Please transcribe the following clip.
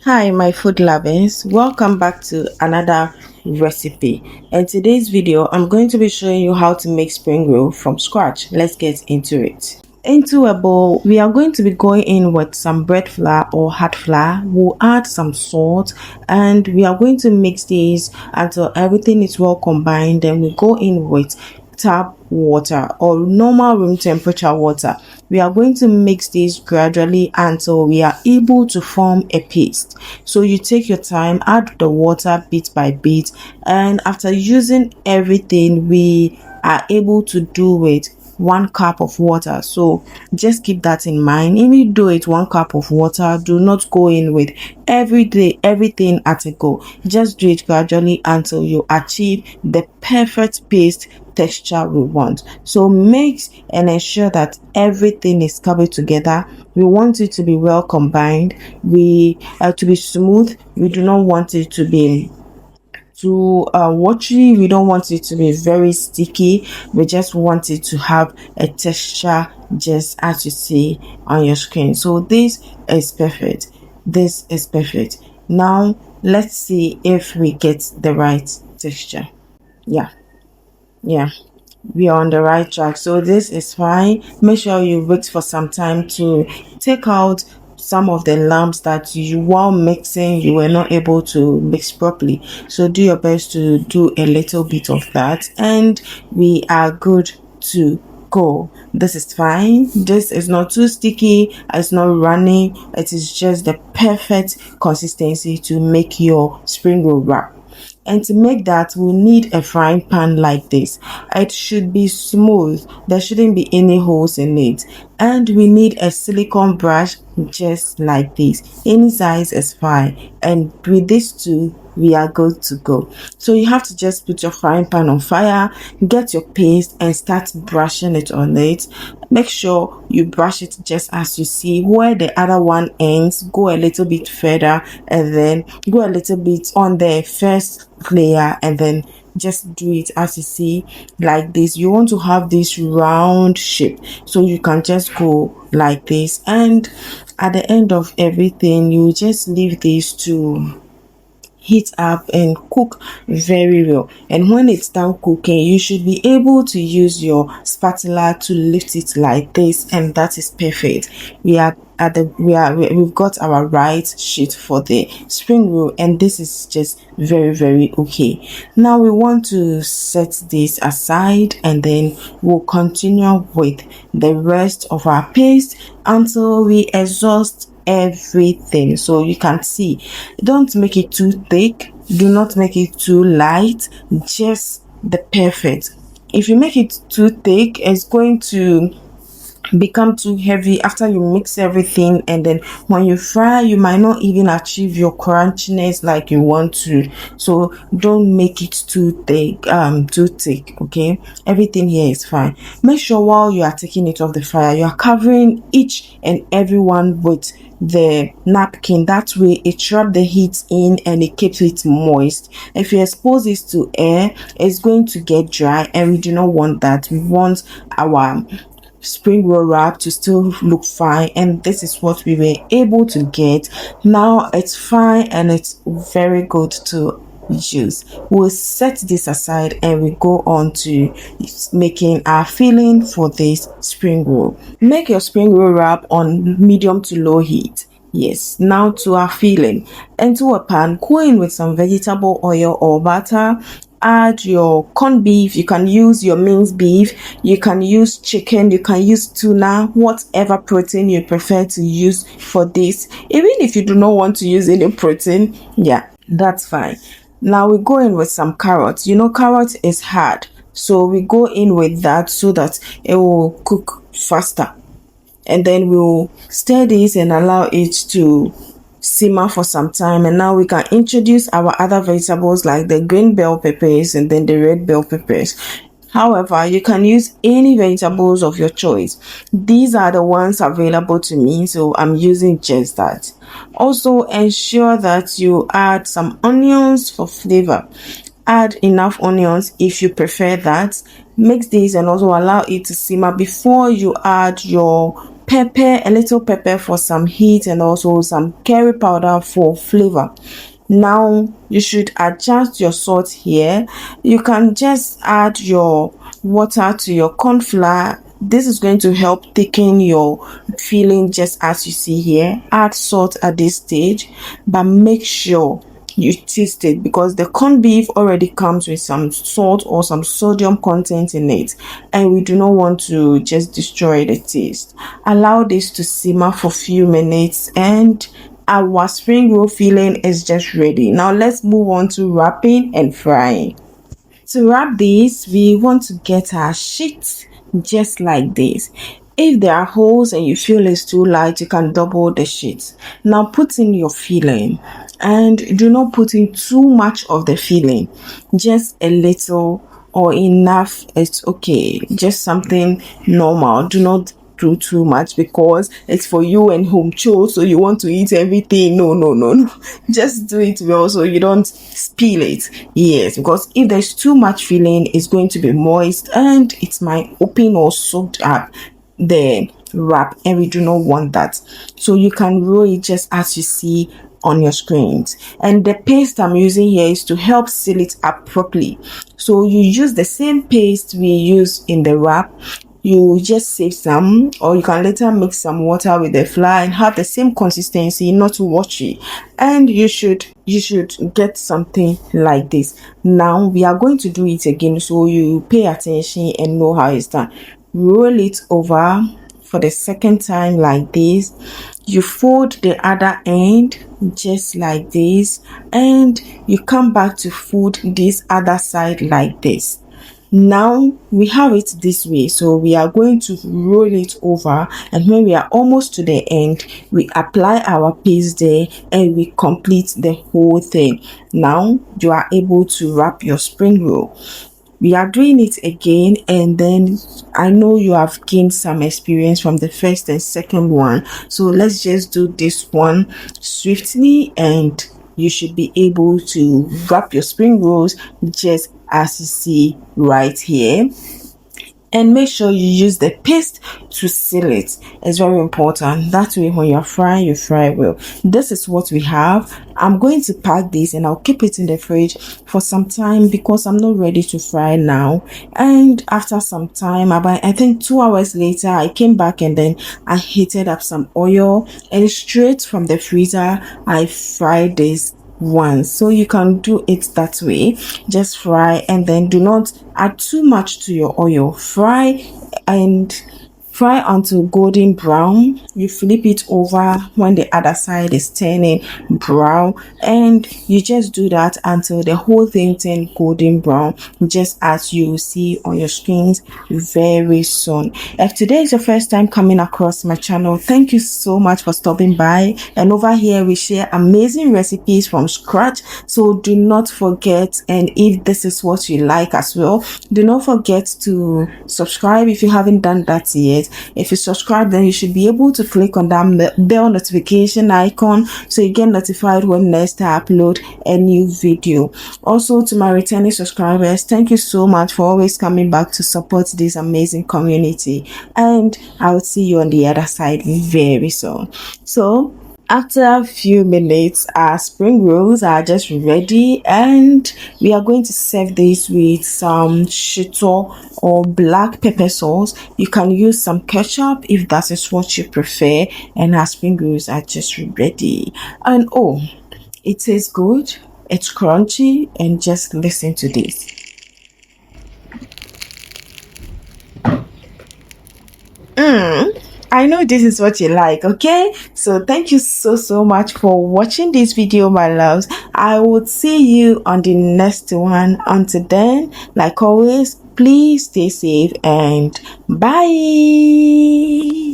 Hi, my food lovers. Welcome back to another recipe. In today's video, I'm going to be showing you how to make spring roll from scratch. Let's get into it. Into a bowl, we are going to be going in with some bread flour or hard flour. We'll add some salt and we are going to mix these until everything is well combined. Then we go in with tap water or normal room temperature water. We are going to mix this gradually until we are able to form a paste. So you take your time, add the water bit by bit, and after using everything, we are able to do it 1 cup of water. So just keep that in mind. If you do it 1 cup of water, do not go in with everything at a go. Just do it gradually until you achieve the perfect paste texture we want. So mix and ensure that everything is covered together. We want it to be well combined. We to be smooth. We do not want it to be too watery. We don't want it to be very sticky. We just want it to have a texture just as you see on your screen. So this is perfect. This is perfect. Now let's see if we get the right texture. Yeah, we are on the right track. So this is fine. Make sure you wait for some time to take out some of the lumps that you, while mixing, you were not able to mix properly. So do your best to do a little bit of that and we are good to go. This is fine. This is not too sticky, it's not running. It is just the perfect consistency to make your spring roll wrap. And to make that, we need a frying pan like this. It should be smooth. There shouldn't be any holes in it. And we need a silicone brush just like this. Any size is fine. And with these two, we are good to go. So you have to just put your frying pan on fire, get your paste and start brushing it on it. Make sure you brush it just as you see where the other one ends. Go a little bit further and then go a little bit on the first layer and then just do it as you see like this. You want to have this round shape, so you can just go like this, and at the end of everything you just leave this to heat up and cook very well. And when it's done cooking, you should be able to use your spatula to lift it like this, and that is perfect. We've got our right sheet for the spring roll, and this is just very okay. Now we want to set this aside and then we'll continue with the rest of our paste until we exhaust everything. So you can see, don't make it too thick, do not make it too light, just the perfect. If you make it too thick, it's going to become too heavy after you mix everything, and then when you fry you might not even achieve your crunchiness like you want to. So don't make it too thick, okay? Everything here is fine. Make sure while you are taking it off the fire, you are covering each and every one with the napkin. That way it traps the heat in and it keeps it moist. If you expose this to air, it's going to get dry and we do not want that. We want our spring roll wrap to still look fine, and this is what we were able to get. Now it's fine and it's very good to use. We'll set this aside and we go on to making our filling for this spring roll. Make your spring roll wrap on medium to low heat. Yes, now to our filling. Into a pan, go in with some vegetable oil or butter. Add your corned beef. You can use your minced beef, you can use chicken, you can use tuna, whatever protein you prefer to use for this. Even if you do not want to use any protein, yeah, that's fine. Now we go in with some carrots. You know, carrot is hard, so we go in with that so that it will cook faster. And then we'll stir this and allow it to simmer for some time, and now we can introduce our other vegetables like the green bell peppers and then the red bell peppers. However, you can use any vegetables of your choice. These are the ones available to me, so I'm using just that. Also ensure that you add some onions for flavor. Add enough onions if you prefer that. Mix this and also allow it to simmer before you add your pepper, a little pepper for some heat, and also some curry powder for flavor. Now you should adjust your salt here. You can just add your water to your corn flour. This is going to help thicken your filling, just as you see here. Add salt at this stage, but make sure you taste it, because the corned beef already comes with some salt or some sodium content in it, and we do not want to just destroy the taste. Allow this to simmer for a few minutes, and our spring roll filling is just ready. Now let's move on to wrapping and frying. To wrap this, we want to get our sheet just like this. If there are holes and you feel it's too light, you can double the sheet. Now put in your filling, and do not put in too much of the filling, just a little or enough. It's okay, just something normal. Do not do too much, because it's for you and home chore, so you want to eat everything. No, just do it well so you don't spill it. Yes, because if there's too much filling, it's going to be moist and it might open or soak up the wrap, and we do not want that. So you can roll it just as you see on your screens, and the paste I'm using here is to help seal it up properly. So you use the same paste we use in the wrap. You just save some, or you can later mix some water with the flour and have the same consistency, not too washy, and you should get something like this. Now we are going to do it again, so you pay attention and know how it's done. Roll it over for the second time like this. You fold the other end just like this, and you come back to fold this other side like this. Now we have it this way, so we are going to roll it over, and when we are almost to the end, we apply our paste there and we complete the whole thing. Now you are able to wrap your spring roll. We are doing it again, and then I know you have gained some experience from the first and second one, so let's just do this one swiftly, and you should be able to wrap your spring rolls just as you see right here. And make sure you use the paste to seal it. It's very important. That way when you're frying, you fry well. This is what we have. I'm going to pack this and I'll keep it in the fridge for some time, because I'm not ready to fry now. And after some time, about I think 2 hours later, I came back and then I heated up some oil, and straight from the freezer I fried this once. So you can do it that way. Just fry, and then do not add too much to your oil. Fry until golden brown. You flip it over when the other side is turning brown, and you just do that until the whole thing turns golden brown, just as you see on your screens very soon. If today is your first time coming across my channel, thank you so much for stopping by. And over here we share amazing recipes from scratch, so do not forget. And if this is what you like as well, do not forget to subscribe if you haven't done that yet. If you subscribe, then you should be able to click on that bell notification icon so you get notified when next I upload a new video. Also, to my returning subscribers, thank you so much for always coming back to support this amazing community, and I will see you on the other side very soon. So after a few minutes, our spring rolls are just ready, and we are going to serve this with some shito or black pepper sauce. You can use some ketchup if that is what you prefer, and our spring rolls are just ready. And oh, it tastes good, it's crunchy, and just listen to this. I know this is what you like, okay? So thank you so much for watching this video, my loves. I will see you on the next one. Until then, like always, please stay safe and bye.